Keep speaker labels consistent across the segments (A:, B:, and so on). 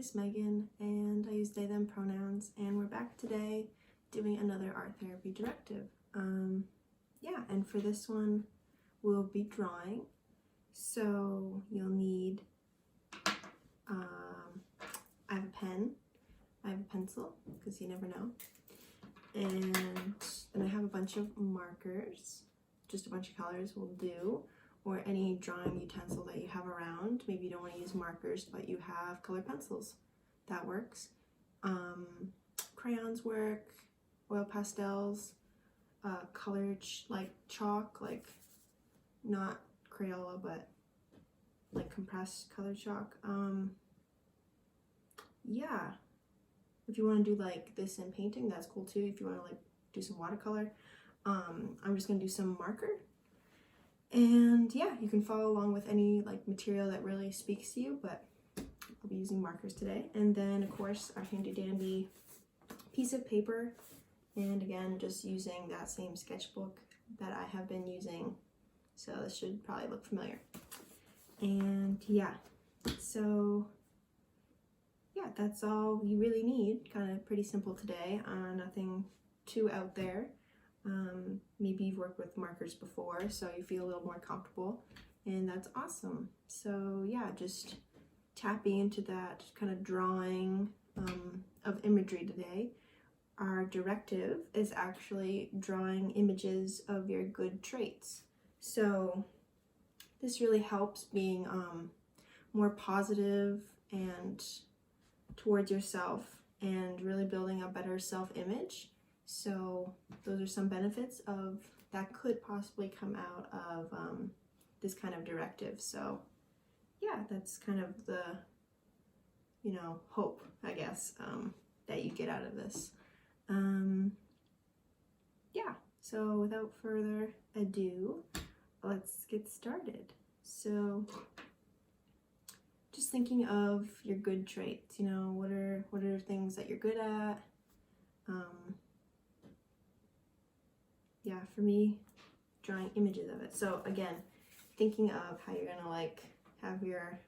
A: name's Megan, and I use they, them pronouns, and we're back today doing another art therapy directive. Yeah, and for this one, we'll be drawing. So you'll need, I have a pen, I have a pencil, because you never know, and then I have a bunch of markers, just a bunch of colors will do, or any drawing utensil that you have around. Maybe you don't want to use markers, but you have colored pencils. That works. Crayons work, oil pastels, colored like chalk, like not Crayola, but like compressed colored chalk. Yeah, if you want to do like this in painting, that's cool too. If you want to like do some watercolor, I'm just gonna do some marker. And yeah, you can follow along with any like material that really speaks to you, but I'll be using markers today. And then of course our handy dandy piece of paper, and again just using that same sketchbook that I have been using, so this should probably look familiar. And yeah, so yeah, that's all you really need. Kind of pretty simple today, nothing too out there. Maybe you've worked with markers before, so you feel a little more comfortable, and that's awesome. So yeah, just tapping into that kind of drawing of imagery today. Our directive is actually drawing images of your good traits. So this really helps being more positive and towards yourself, and really building a better self-image. So those are some benefits of that could possibly come out of this kind of directive. So yeah, that's kind of the, you know, hope, I guess, that you get out of this. Yeah, so without further ado, let's get started. So just thinking of your good traits, you know, what are things that you're good at? Yeah, for me, drawing images of it. So again, thinking of how you're gonna like have your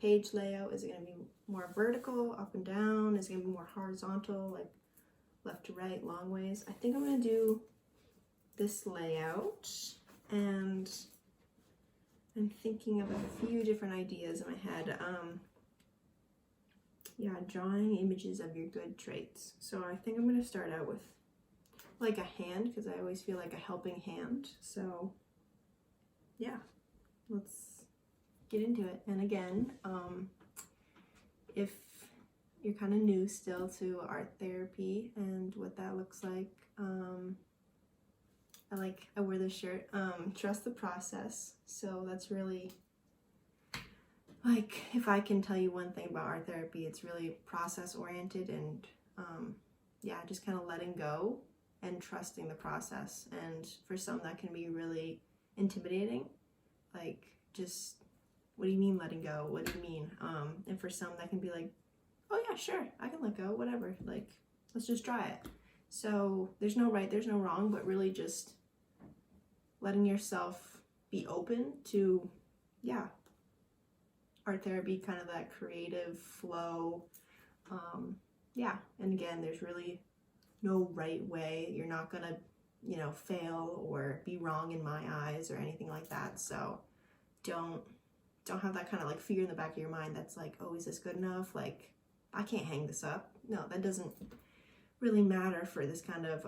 A: page layout. Is it gonna be more vertical, up and down? Is it gonna be more horizontal, like left to right, long ways? I think I'm gonna do this layout, and I'm thinking of a few different ideas in my head. Yeah, drawing images of your good traits. So I think I'm gonna start out with like a hand, because I always feel like a helping hand. So yeah, let's get into it. And again, if you're kind of new still to art therapy and what that looks like, I wear this shirt, trust the process. So that's really, like, if I can tell you one thing about art therapy, it's really process oriented, and yeah, just kind of letting go and trusting the process. And for some that can be really intimidating, like, just, what do you mean letting go? What do you mean? And for some that can be like, oh yeah, sure, I can let go, whatever, like, let's just try it. So there's no right, there's no wrong, but really just letting yourself be open to, yeah, art therapy, kind of that creative flow. Yeah, and again, there's really no right way. You're not gonna, you know, fail or be wrong in my eyes or anything like that. So don't have that kind of like fear in the back of your mind that's like, oh, is this good enough? Like, I can't hang this up. No, that doesn't really matter for this kind of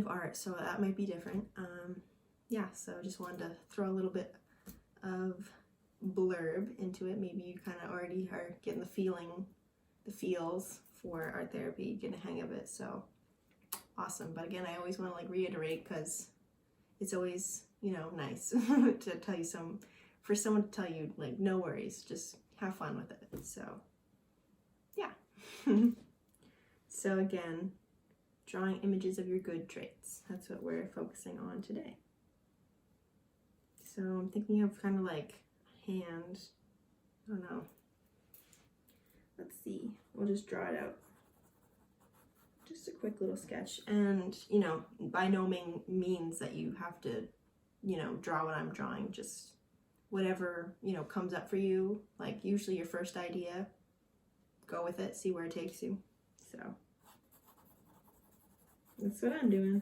A: art. So that might be different. Yeah, so just wanted to throw a little bit of blurb into it. Maybe you kind of already are getting the feels for art therapy, getting a hang of it. So awesome. But again, I always want to like reiterate, because it's always, you know, nice to tell you for someone to tell you like, no worries, just have fun with it. So yeah. So again, drawing images of your good traits. That's what we're focusing on today. So I'm thinking of kind of like hand, I don't know. Let's see, we'll just draw it out. Just a quick little sketch. And, you know, by no means that you have to, you know, draw what I'm drawing. Just whatever, comes up for you. Like usually your first idea, go with it, see where it takes you. So that's what I'm doing.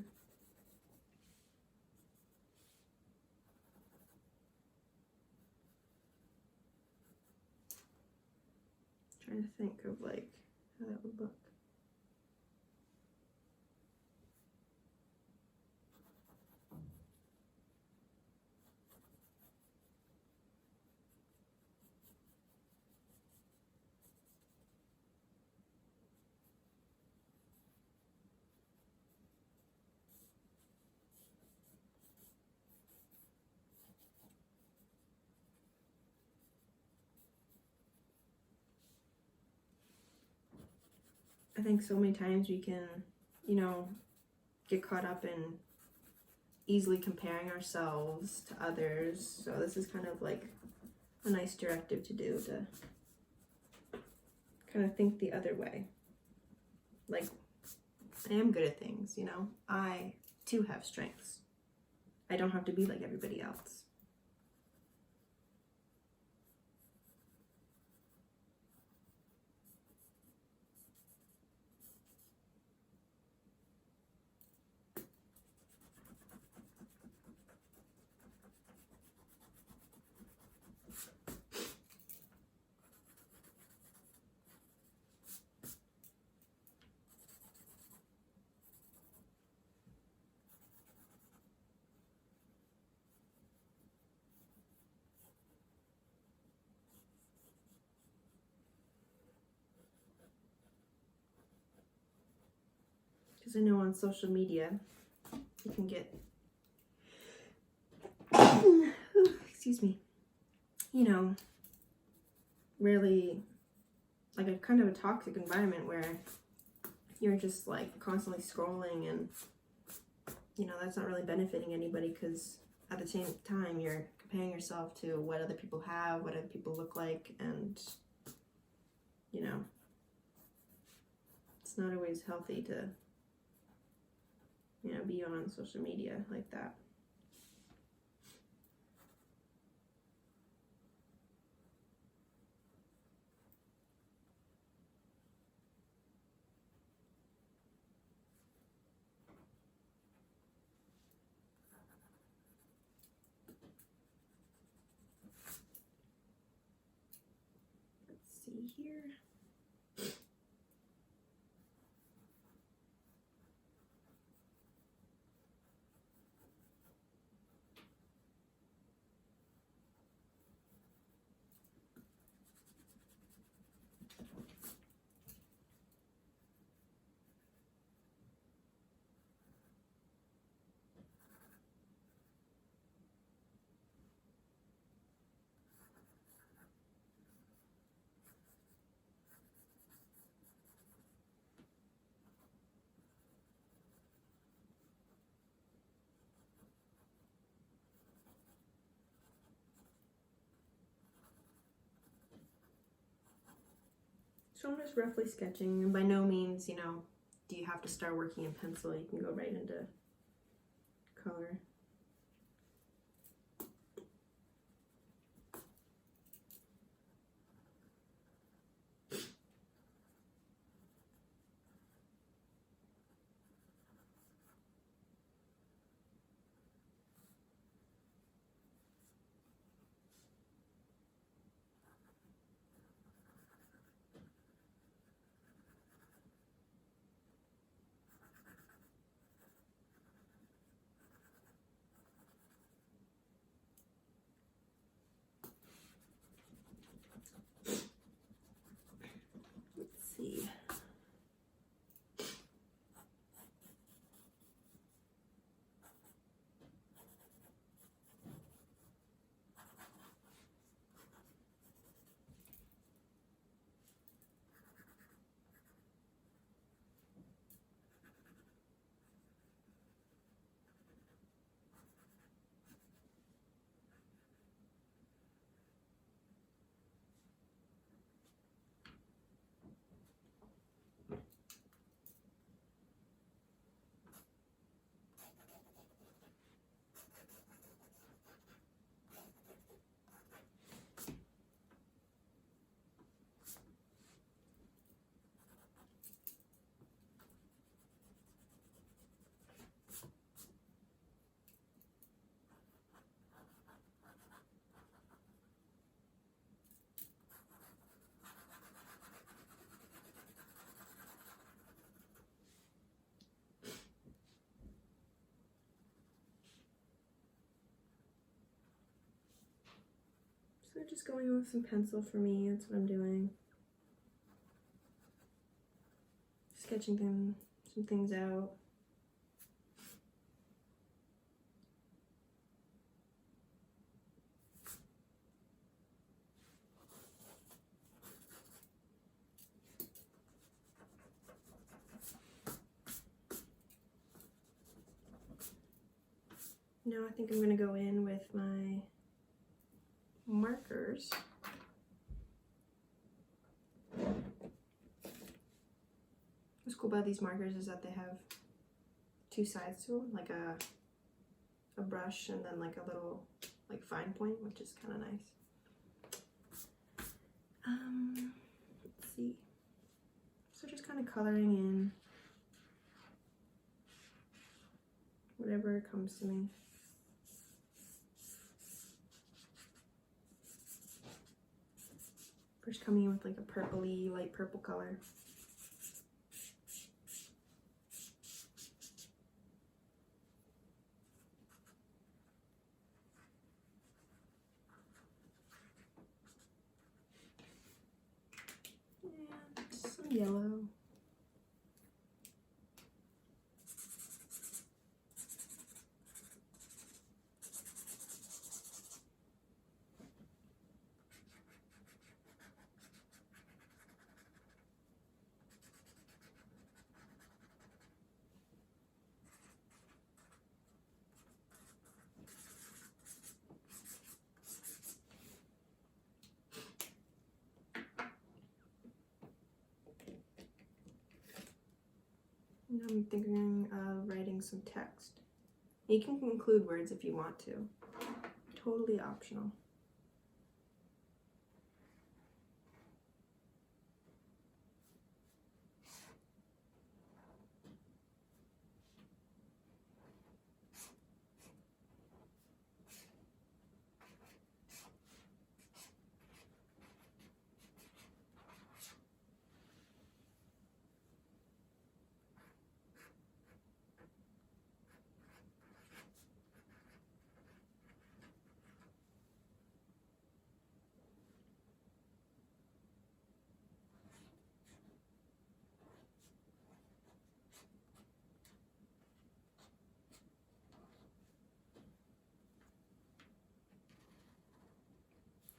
A: Trying to think of like how that would look. I think so many times we can, get caught up in easily comparing ourselves to others. So this is kind of like a nice directive to do, to kind of think the other way. Like, I am good at things, I too have strengths. I don't have to be like everybody else. Because I know on social media, you can get, excuse me, really like a kind of a toxic environment where you're just like constantly scrolling, and that's not really benefiting anybody, because at the same time you're comparing yourself to what other people have, what other people look like, and it's not always healthy to be on social media like that. Let's see here. So I'm just roughly sketching, and by no means, do you have to start working in pencil. You can go right into color. So just going in with some pencil for me, that's what I'm doing. Sketching some things out. Now I think I'm going to go in with my markers. What's cool about these markers is that they have two sides to them, like a brush and then like a little like fine point, which is kind of nice. Let's see. So just kind of coloring in whatever comes to me. First coming in with like a purpley, light purple color. And some yellow. Now I'm thinking of writing some text. You can include words if you want to. Totally optional.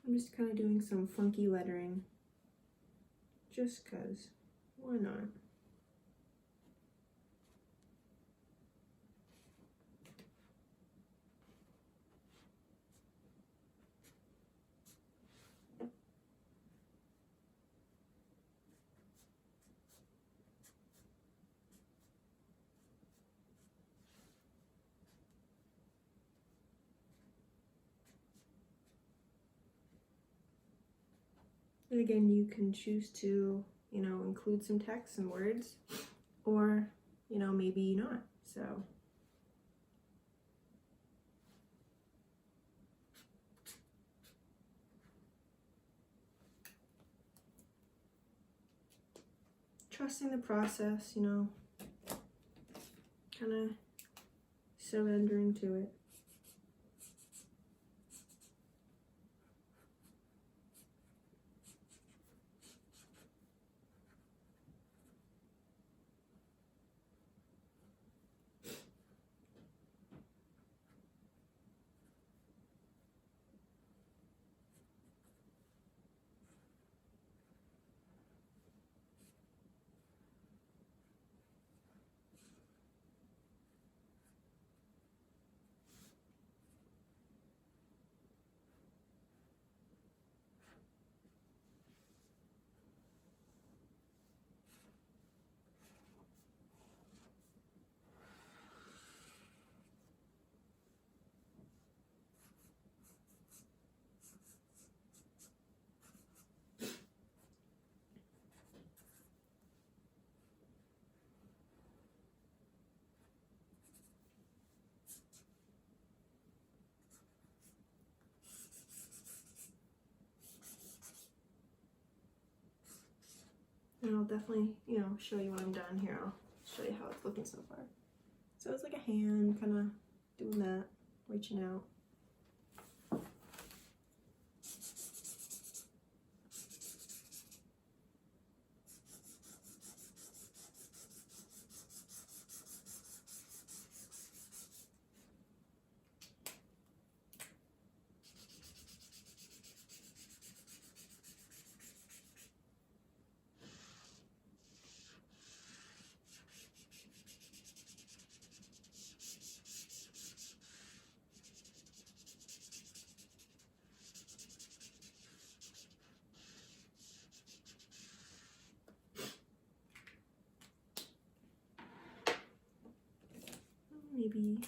A: I'm just kind of doing some funky lettering, just 'cause, why not? And again, you can choose to, include some text and words, or, maybe not, so. Trusting the process, kind of surrendering to it. And I'll definitely, show you when I'm done here. I'll show you how it's looking so far. So it's like a hand, kind of doing that, reaching out. maybe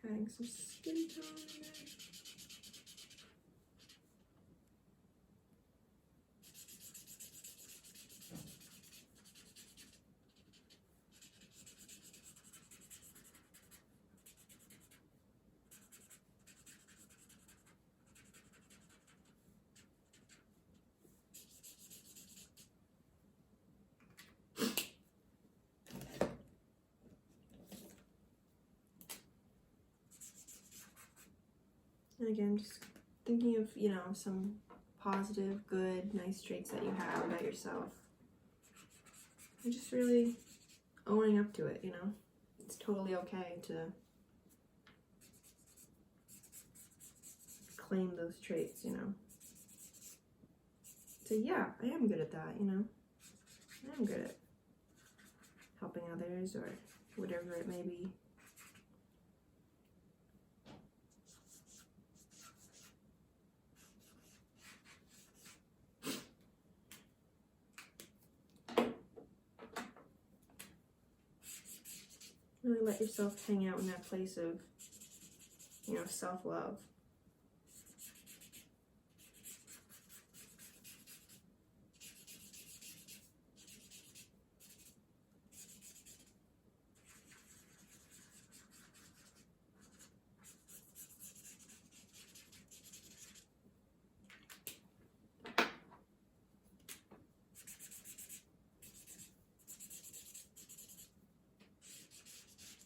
A: adding some skin tone in there. And again, just thinking of, you know, some positive, good, nice traits that you have about yourself. And just really owning up to it, you know. It's totally okay to claim those traits, you know. So yeah, I am good at that, you know. I am good at helping others or whatever it may be. Really let yourself hang out in that place of, you know, self-love.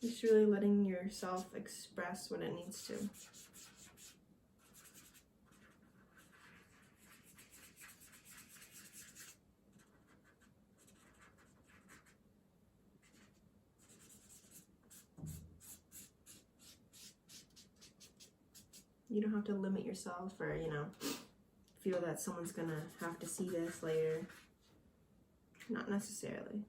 A: Just really letting yourself express what it needs to. You don't have to limit yourself or, you know, feel that someone's gonna have to see this later. Not necessarily.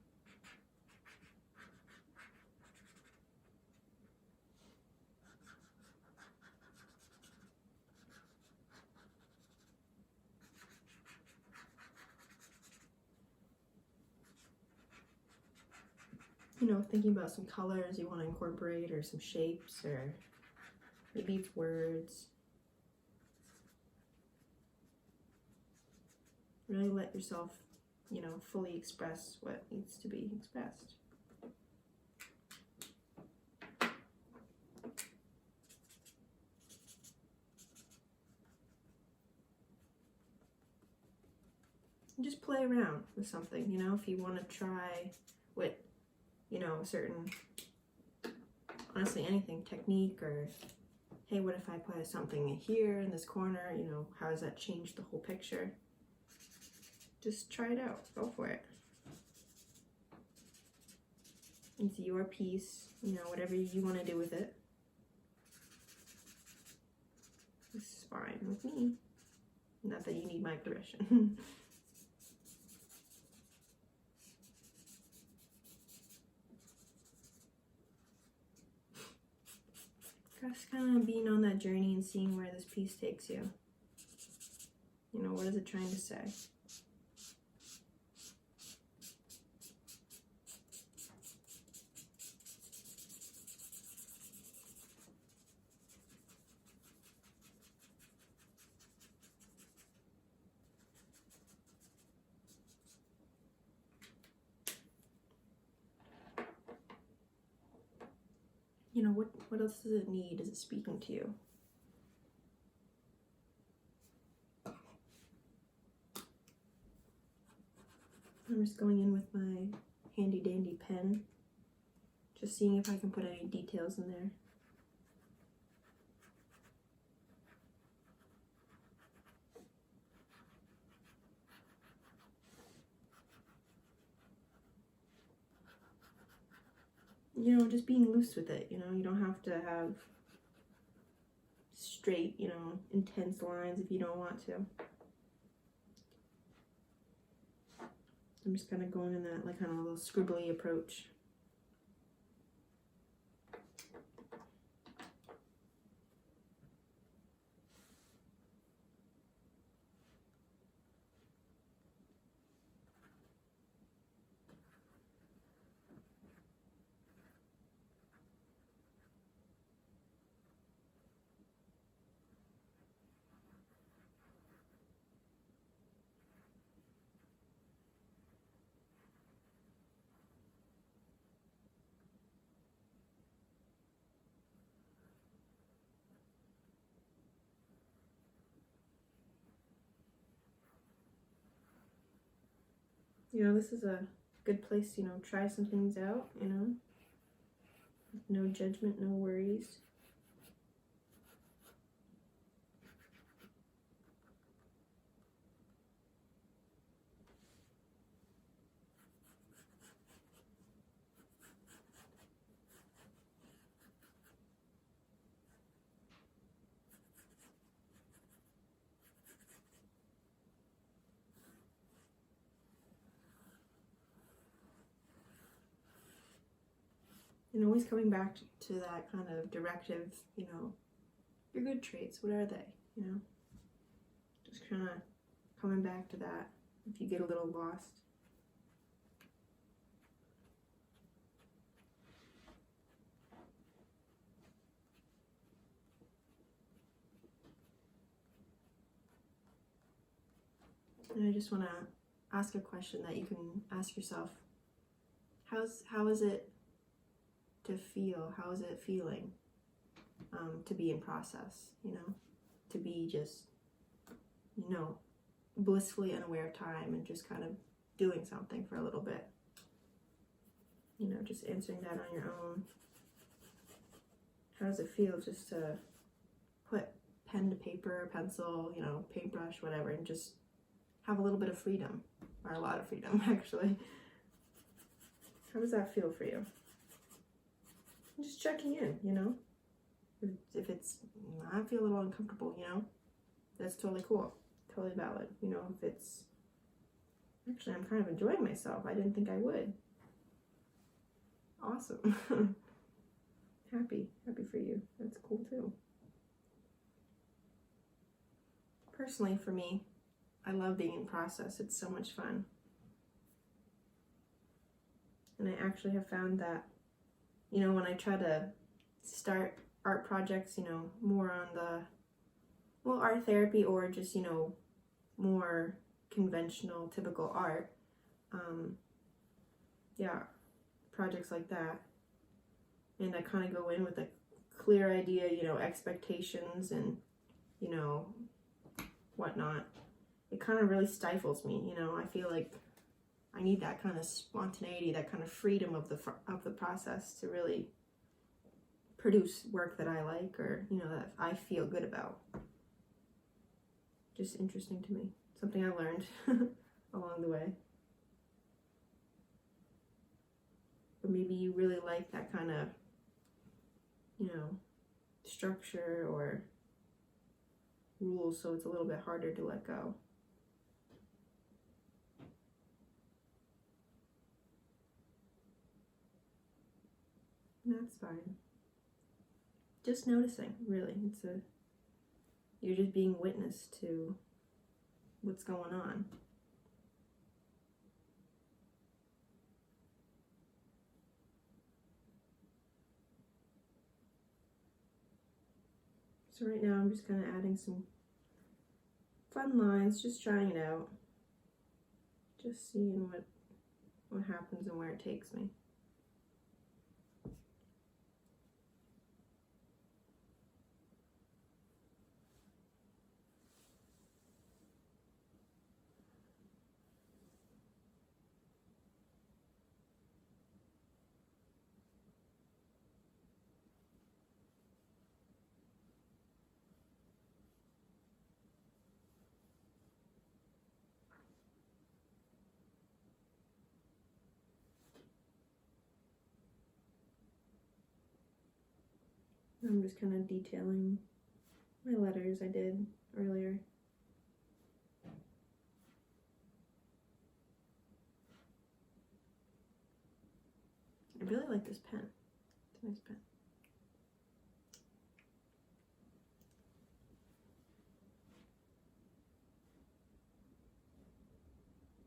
A: You know, thinking about some colors you want to incorporate or some shapes or maybe it's words. Really let yourself, you know, fully express what needs to be expressed. And just play around with something, you know, if you want to try with, you know, a certain, honestly, anything, technique, or hey, what if I put something here in this corner, you know, how does that change the whole picture? Just try it out, go for it. It's your piece, you know, whatever you want to do with it. This is fine with me. Not that you need my permission. Just kind of being on that journey and seeing where this piece takes you. You know, what is it trying to say? You know, what else does it need? Is it speaking to you? I'm just going in with my handy dandy pen, just seeing if I can put any details in there. You know, just being loose with it, you know, you don't have to have straight, you know, intense lines if you don't want to. I'm just kind of going in that, like, kind of a little scribbly approach. this is a good place, try some things out, no judgment, no worries. And always coming back to that kind of directive, your good traits, what are they, Just kind of coming back to that if you get a little lost. And I just want to ask a question that you can ask yourself. How is it to feel? How is it feeling to be in process, to be just, blissfully unaware of time and just kind of doing something for a little bit. Just answering that on your own. How does it feel just to put pen to paper, pencil, paintbrush, whatever, and just have a little bit of freedom, or a lot of freedom, actually. How does that feel for you? Just checking in, if it's, I feel a little uncomfortable, that's totally cool, totally valid. If it's, actually, I'm kind of enjoying myself. I didn't think I would. Awesome. Happy for you. That's cool too. Personally, for me, I love being in process. It's so much fun. And I actually have found that, when I try to start art projects, more on the, art therapy or just, more conventional, typical art, projects like that. And I kind of go in with a clear idea, expectations and, whatnot. It kind of really stifles me, I feel like I need that kind of spontaneity, that kind of freedom of the process to really produce work that I like, or that I feel good about. Just interesting to me. Something I learned along the way. But maybe you really like that kind of, structure or rules, so it's a little bit harder to let go. And that's fine. Just noticing, really. You're just being witness to what's going on. So right now I'm just kind of adding some fun lines, just trying it out. Just seeing what happens and where it takes me. I'm just kind of detailing my letters I did earlier. I really like this pen. It's a nice pen.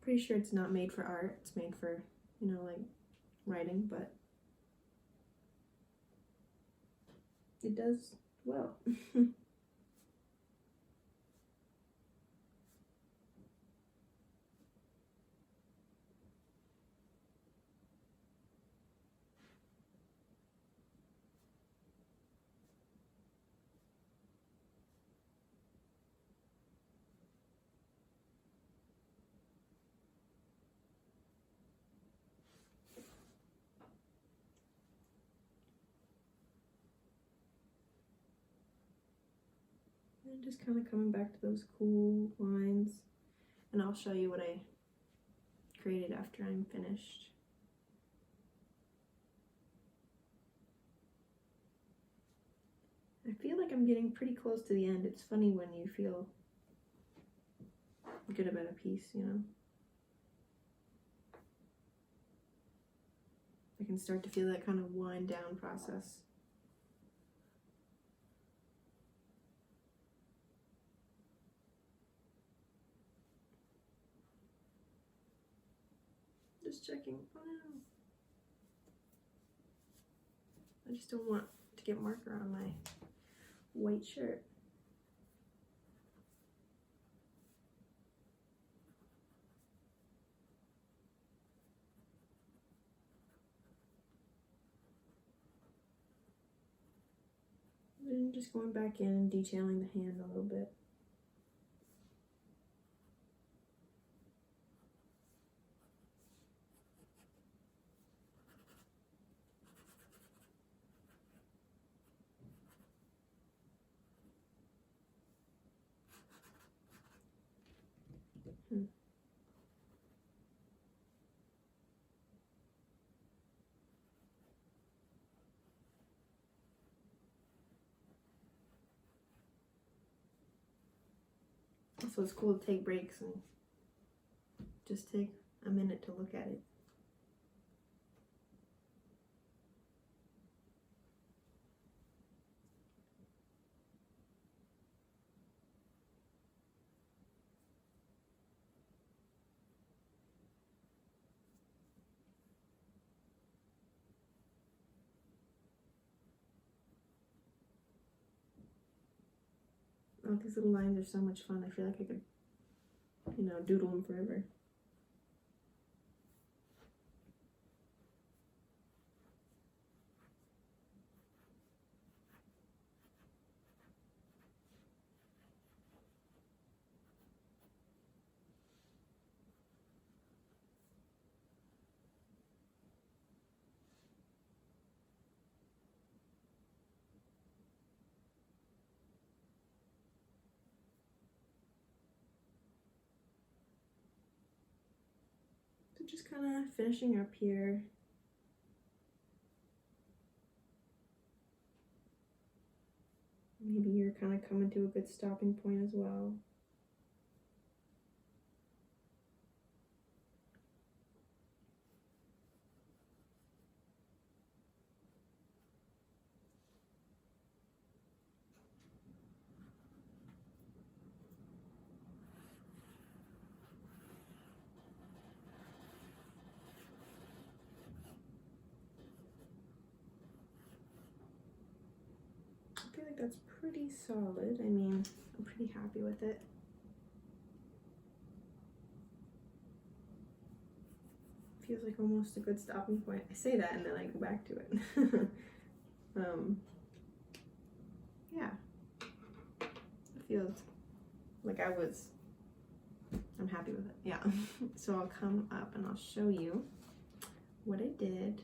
A: Pretty sure it's not made for art. It's made for, like writing, but it does well. And just kind of coming back to those cool lines. And I'll show you what I created after I'm finished. I feel like I'm getting pretty close to the end. It's funny when you feel good about a piece, you know? I can start to feel that kind of wind down process. Just checking. Oh no. I just don't want to get marker on my white shirt. And just going back in and detailing the hand a little bit. So it's cool to take breaks and just take a minute to look at it. Oh, these little lines are so much fun. I feel like I could, you know, doodle them forever. So just kind of finishing up here. Maybe you're kind of coming to a good stopping point as well. I feel like that's pretty solid. I mean, I'm pretty happy with it. Feels like almost a good stopping point. I say that and then I go back to it. Yeah. It feels like I'm happy with it. Yeah. So I'll come up and I'll show you what I did.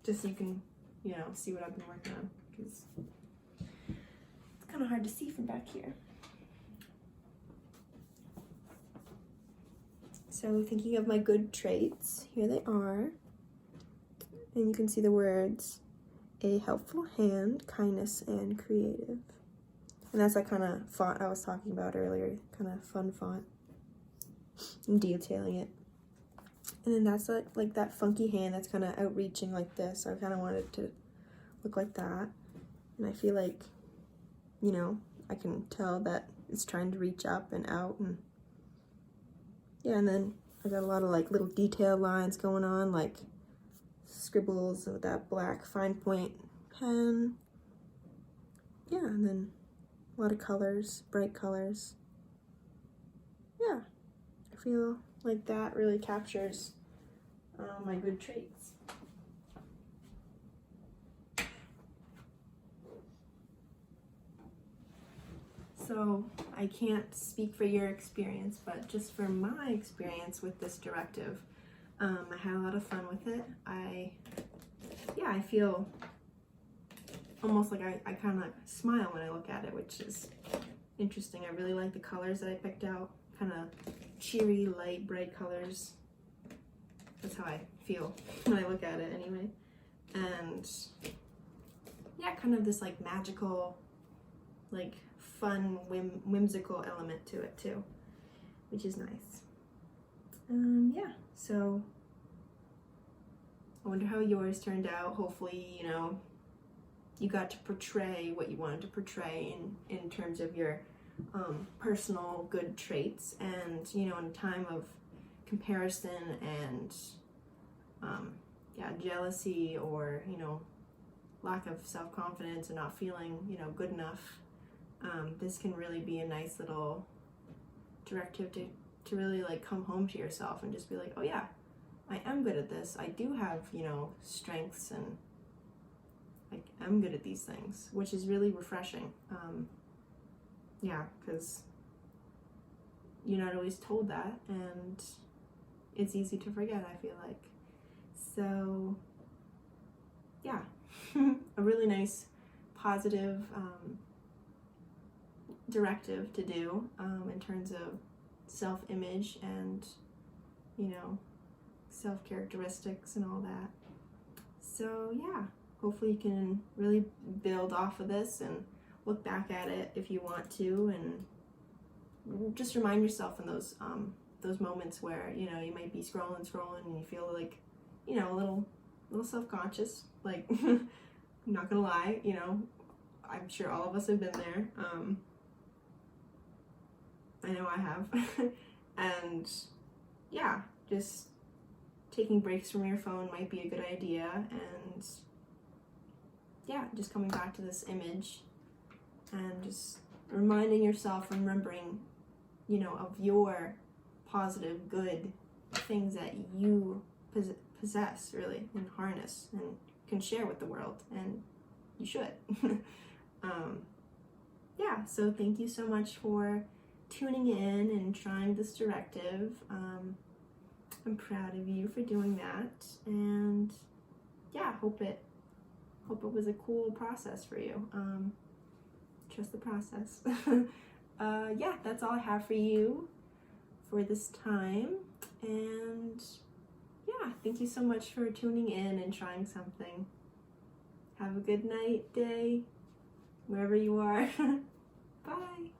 A: Just so you can, you know, see what I've been working on, because it's kind of hard to see from back here. So thinking of my good traits, here they are. And you can see the words, a helpful hand, kindness, and creative. And that's that kind of font I was talking about earlier, kind of fun font. I'm detailing it. And then that's like that funky hand that's kind of outreaching like this. I kind of wanted it to look like that. And I feel like, you know, I can tell that it's trying to reach up and out. And yeah, and then I got a lot of like little detail lines going on, like scribbles with that black fine point pen. Yeah, and then a lot of colors, bright colors. Yeah, I feel like that really captures my good traits. So I can't speak for your experience, but just for my experience with this directive, I had a lot of fun with it. I feel almost like I kind of smile when I look at it, which is interesting. I really like the colors that I picked out, kind of cheery, light, bright colors. That's how I feel when I look at it anyway. And yeah, kind of this like magical, like fun, whimsical element to it too, which is nice. Yeah, so I wonder how yours turned out. Hopefully, you know, you got to portray what you wanted to portray in terms of your personal good traits. And, you know, in a time of comparison and, yeah, jealousy or, you know, lack of self-confidence and not feeling, you know, good enough, this can really be a nice little directive to really like come home to yourself and just be like, oh yeah, I am good at this. I do have, you know, strengths, and I'm good at these things, which is really refreshing. Yeah, because you're not always told that, and it's easy to forget, I feel like. So yeah, a really nice positive directive to do in terms of self-image and, you know, self-characteristics and all that. So yeah, hopefully you can really build off of this and look back at it if you want to, and just remind yourself in those moments where, you know, you might be scrolling and you feel like, you know, a little self-conscious, like I'm not gonna lie, you know, I'm sure all of us have been there. I know I have. And yeah, just taking breaks from your phone might be a good idea. And yeah, just coming back to this image and just reminding yourself, remembering, you know, of your positive, good things that you possess, really, and harness and can share with the world, and you should. Yeah, so thank you so much for tuning in and trying this directive. I'm proud of you for doing that, and yeah, hope it was a cool process for you. Trust the process. Yeah, that's all I have for you for this time, and yeah, thank you so much for tuning in and trying something. Have a good night, day, wherever you are. Bye.